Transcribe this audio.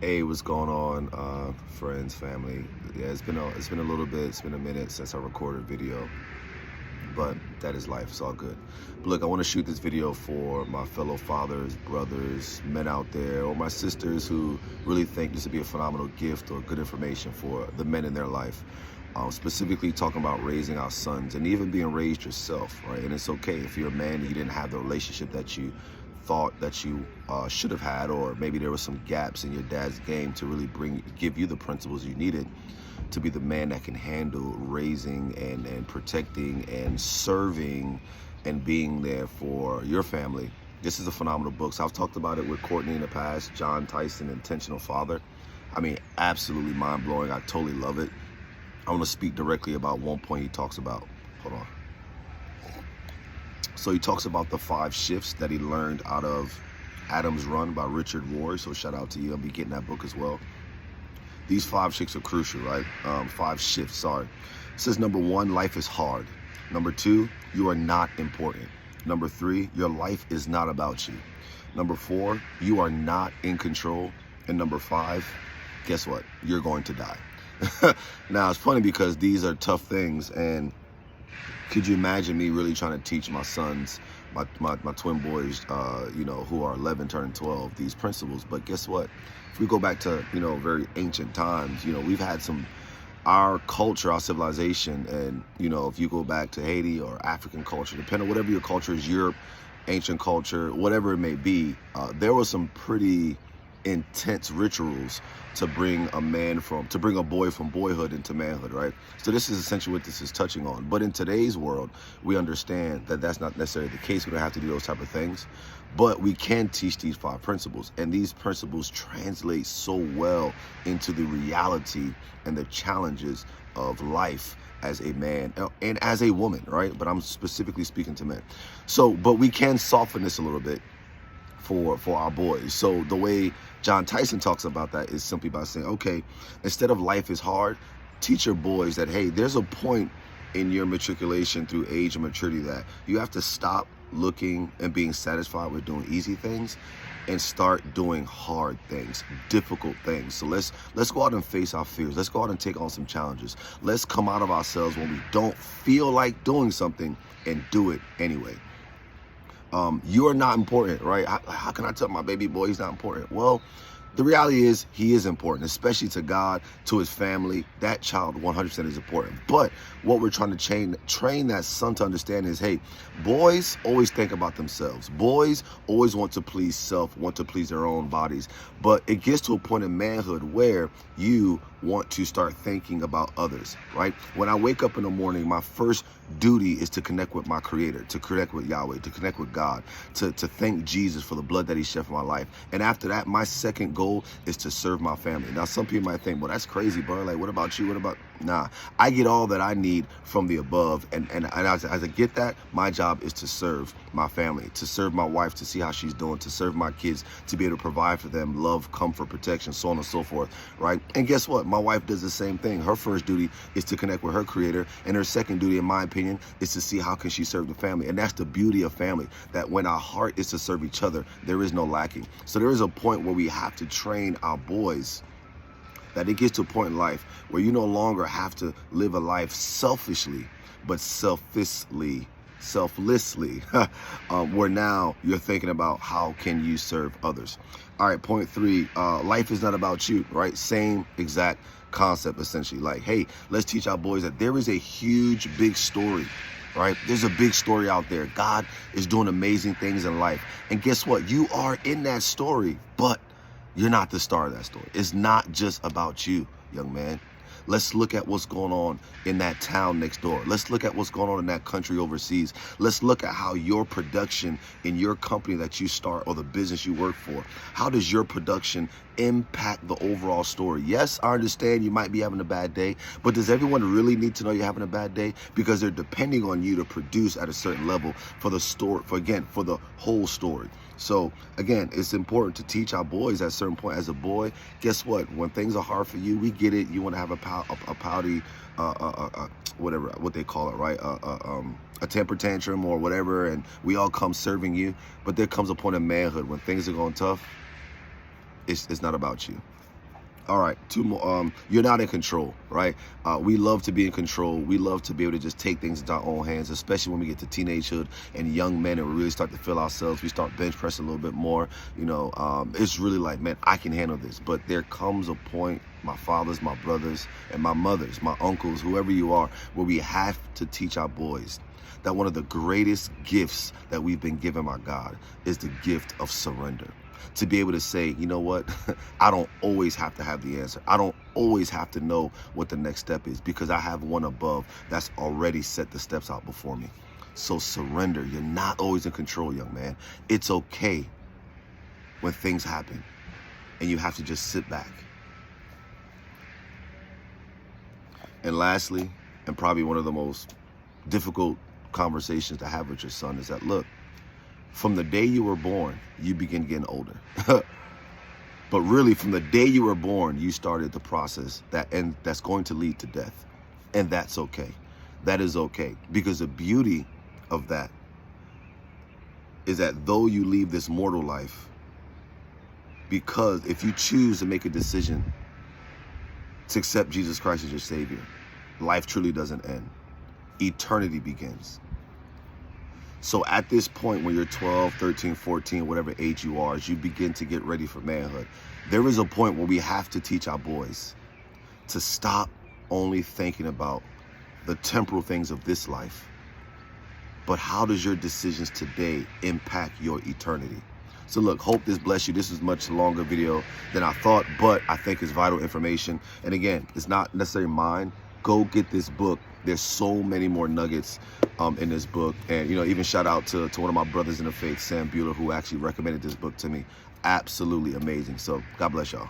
Hey, what's going on, friends, family? Yeah, it's been a little bit. It's been a minute since I recorded a video, but that is life. It's all good. But look, I want to shoot this video for my fellow fathers, brothers, men out there, or my sisters who really think this would be a phenomenal gift or good information for the men in their life. Specifically talking about raising our sons and even being raised yourself, right? And it's okay if you're a man and you didn't have the relationship that you thought that you should have had, or maybe there were some gaps in your dad's game to really give you the principles you needed to be the man that can handle raising and protecting and serving and being there for your family. This is a phenomenal book. So I've talked about it with Courtney in the past, John Tyson, Intentional Father. I mean, absolutely mind-blowing. I totally love it. I want to speak directly about one point he talks about. Hold on. So he talks about the 5 shifts that he learned out of Adam's Run by Richard Rohr. So shout out to you. I'll be getting that book as well. These 5 shifts are crucial, right? 5 shifts, sorry. It says, number 1, life is hard. Number 2, you are not important. Number 3, your life is not about you. Number 4, you are not in control. And number 5, guess what? You're going to die. Now, it's funny because these are tough things, and could you imagine me really trying to teach my sons, my twin boys, who are 11 turning 12, these principles? But guess what? If we go back to, very ancient times, we've had our culture, our civilization, and, if you go back to Haiti or African culture, depending on whatever your culture is, Europe, ancient culture, whatever it may be, there was some pretty intense rituals to bring a boy from boyhood into manhood, right? So this is essentially what this is touching on. But in today's world, we understand that that's not necessarily the case. We don't have to do those type of things, but we can teach these 5 principles, and these principles translate so well into the reality and the challenges of life as a man and as a woman, right? But I'm specifically speaking to men. So, but we can soften this a little bit for our boys. So the way John Tyson talks about that is simply by saying, okay, instead of life is hard, teach your boys that, hey, there's a point in your matriculation through age and maturity that you have to stop looking and being satisfied with doing easy things and start doing hard things, difficult things. So let's go out and face our fears. Let's go out and take on some challenges. Let's come out of ourselves when we don't feel like doing something and do it anyway. You are not important, right? How can I tell my baby boy he's not important? Well, the reality is he is important, especially to God, to his family. That child 100% is important. But what we're trying to train that son to understand is, hey, boys always think about themselves. Boys always want to please self, want to please their own bodies. But it gets to a point in manhood where you want to start thinking about others, right? When I wake up in the morning, my first duty is to connect with my creator, to connect with Yahweh, to connect with God, to thank Jesus for the blood that he shed for my life. And after that, my second goal is to serve my family. Now, some people might think, well, that's crazy, bro. Like, what about you? What about... Nah, I get all that I need from the above. And as I get that, my job is to serve my family, to serve my wife, to see how she's doing, to serve my kids, to be able to provide for them love, comfort, protection, so on and so forth, right? And guess what? My wife does the same thing. Her first duty is to connect with her creator. And her second duty, in my opinion, is to see how can she serve the family. And that's the beauty of family, that when our heart is to serve each other, there is no lacking. So there is a point where we have to train our boys that it gets to a point in life where you no longer have to live a life selfishly, but selflessly, where now you're thinking about how can you serve others. All right, point 3, life is not about you, right? Same exact concept, essentially. Like, hey, let's teach our boys that there is a huge, big story, right? There's a big story out there. God is doing amazing things in life. And guess what? You are in that story, but you're not the star of that story. It's not just about you, young man. Let's look at what's going on in that town next door. Let's look at what's going on in that country overseas. Let's look at how your production in your company that you start or the business you work for, how does your production impact the overall story? Yes, I understand you might be having a bad day, but does everyone really need to know you're having a bad day? Because they're depending on you to produce at a certain level for the story, for the whole story. So again, it's important to teach our boys at a certain point. As a boy, guess what? When things are hard for you, we get it. You want to have a pouty, whatever, what they call it, right? A temper tantrum or whatever, and we all come serving you. But there comes a point in manhood when things are going tough. It's not about you. All right, two more. You're not in control, right? We love to be in control. We love to be able to just take things into our own hands, especially when we get to teenagehood and young men and we really start to feel ourselves. We start bench pressing a little bit more. It's really like, man, I can handle this. But there comes a point, my fathers, my brothers, and my mothers, my uncles, whoever you are, where we have to teach our boys that one of the greatest gifts that we've been given by God is the gift of surrender. To be able to say, you know what, I don't always have to have the answer. I don't always have to know what the next step is because I have one above that's already set the steps out before me. So surrender. You're not always in control, young man. It's okay when things happen and you have to just sit back. And lastly, and probably one of the most difficult conversations to have with your son is that, look, from the day you were born, you begin getting older. But really, from the day you were born, you started the process that's going to lead to death. And that's okay. That is okay. Because the beauty of that is that though you leave this mortal life, because if you choose to make a decision to accept Jesus Christ as your Savior, life truly doesn't end. Eternity begins. So at this point, when you're 12, 13, 14, whatever age you are, as you begin to get ready for manhood, there is a point where we have to teach our boys to stop only thinking about the temporal things of this life, but how does your decisions today impact your eternity? So look, hope this bless you. This is a much longer video than I thought, but I think it's vital information. And again, it's not necessarily mine. Go get this book. There's so many more nuggets in this book. And, even shout out to one of my brothers in the faith, Sam Bueller, who actually recommended this book to me. Absolutely amazing. So God bless y'all.